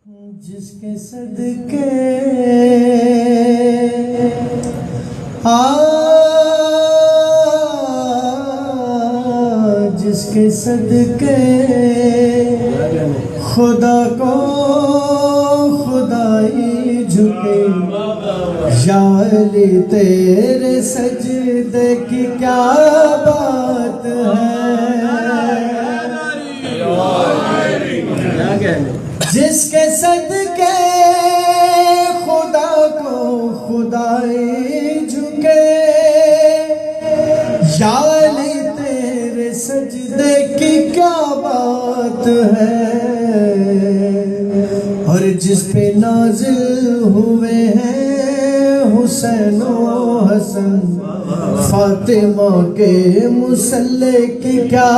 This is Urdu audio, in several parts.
جس کے صدقے جس کے صدقے خدا کو خدائی جھکے، یا علی تیرے سجدے کی کیا بات ہے، جس کے صدقے خدا کو خدائی جھکے، یا علی تیرے سجدے کی کیا بات ہے، اور جس پہ نازل ہوئے ہیں حسین و حسن فاطمہ کے مصلی کی کیا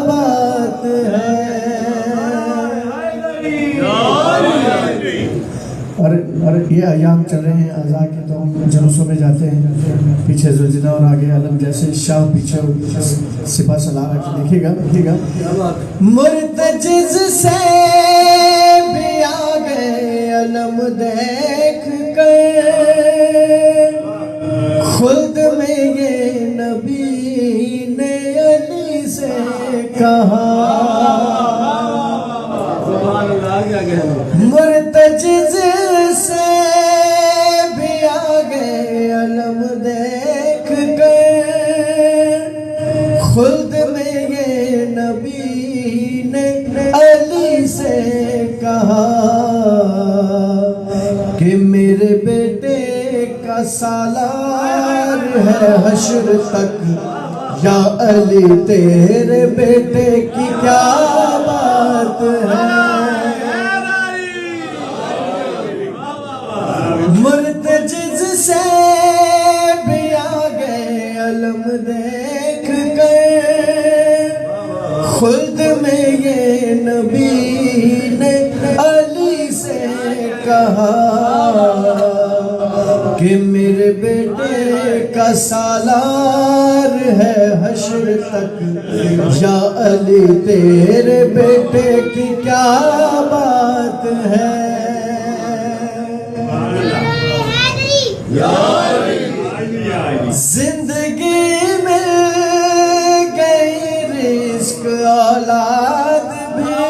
بات ہے۔ اور یہ ایام چل رہے ہیں اعضاء کے، تو ہم جلوسوں میں جاتے ہیں، پیچھے زلزلہ اور آگے علم جیسے شاہ پیچھے سپاہ سالار دیکھیے گا مرتجز سے بھی آگے علم دیکھ کر، خلد میں یہ نبی نے علی سے کہا، مرتجز سے بھی آگے علم دیکھ کر، خلد میں یہ نبی نے علی سے کہا کہ میرے بیٹے کا سالار ہے حشر تک، یا علی تیرے بیٹے کی کیا بات ہے۔ مرتجز سے بھی آگے علم دیکھ کر، خلد میں یہ نبی نے علی سے کہا کہ میرے بیٹے کا سالار ہے حشر تک، یا علی تیرے بیٹے کی کیا بات ہے۔ زندگی مل گئی رزق اولاد بھی،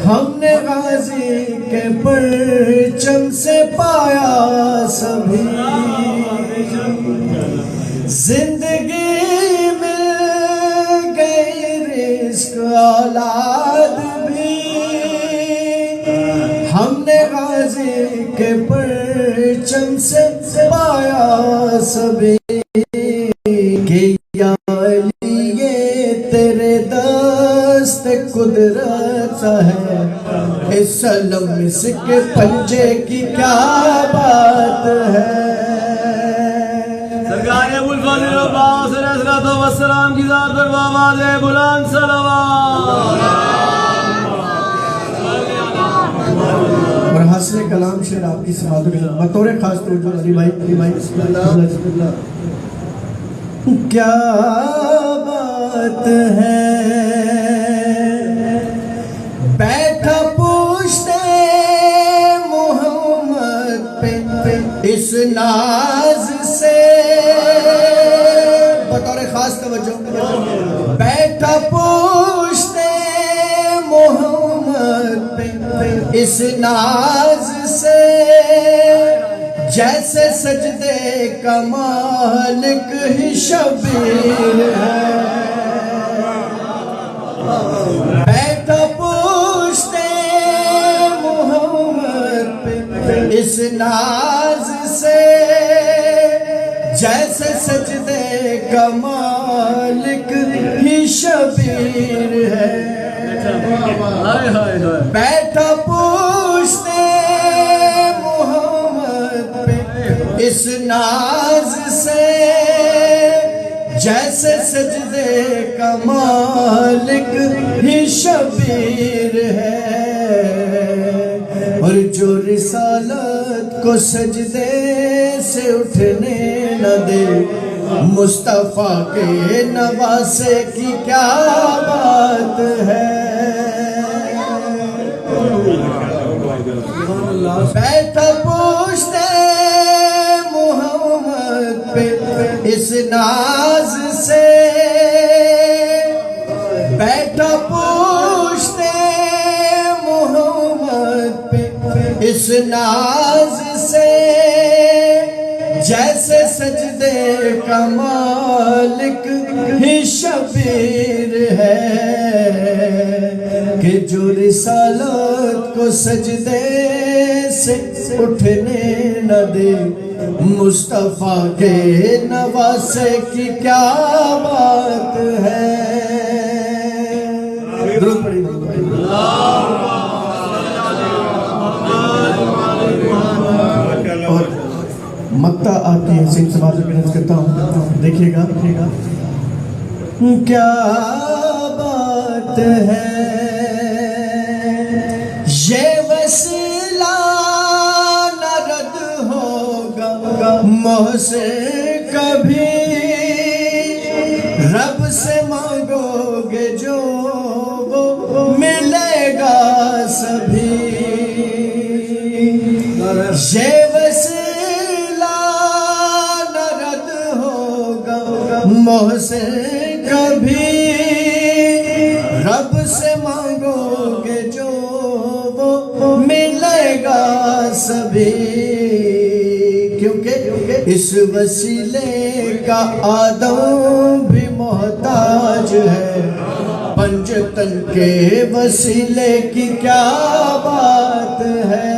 ہم نے غازی کے پرچم سے پایا سبھی، زندگی مل گئی رزق اولاد بھی، ہم نے غازی کے پرچم سے پایا سبھی، کہ یا علی یہ تیرے دست قدرت ہے، اس علم اس کے پنجے کی کیا بات ہے۔ سرکار ابو الفضل عباس علیہ الصلوۃ والسلام کی ذات پر آواز بلند صلوات۔ اور حسن کلام شعر آپ کی سماعتوں کے ساتھ بطور خاص توجہ علی بھائی بسم اللہ۔ کیا بات ہے بیٹھا پوچھتے محمد پہ اس ناز سے، بطور خاص توجہ، بیٹھا پوچھتے محمد پہ اس ناز سے، جیسے سجدے کا مالک ہی شبیر ہے، بیٹھا پوچھتے محمد پہ اس ناز سے، جیسے سجدے کا مالک ہی شبیر ہے، بیٹھا پوچھتے محمد پہ اس ناز سے، جیسے سجدے کا مالک ہی شبیر ہے، اور جو رسالت کو سجدے سے اٹھنے نہ دے، مصطفیٰ کے نواسے کی کیا بات ہے۔ ناز سے بیٹھا پوچھتے محمد پہ، اس ناز سے جیسے سجدے کا مالک ہی شبیر ہے، کہ جو رسالت کو سجدے سے اٹھنے نہ دے، مصطفیٰ کے نواسے کی کیا بات ہے۔ درود پڑھیں۔ اور مقطع آتی ہے حسین سماج کی نظر کرتا ہوں، دیکھیے گا کیا بات ہے یہ وسیلہ نہ رد ہوگا مجھ سے کبھی، رب سے مانگو گے جو وہ ملے گا سبھی، یہ وسیلہ نہ رد ہوگا مجھ سے کبھی، رب سے مانگو گے جو وہ ملے گا سبھی، کیونکہ اس وسیلے کا آدم بھی محتاج ہے، پنجتن کے وسیلے کی کیا بات ہے۔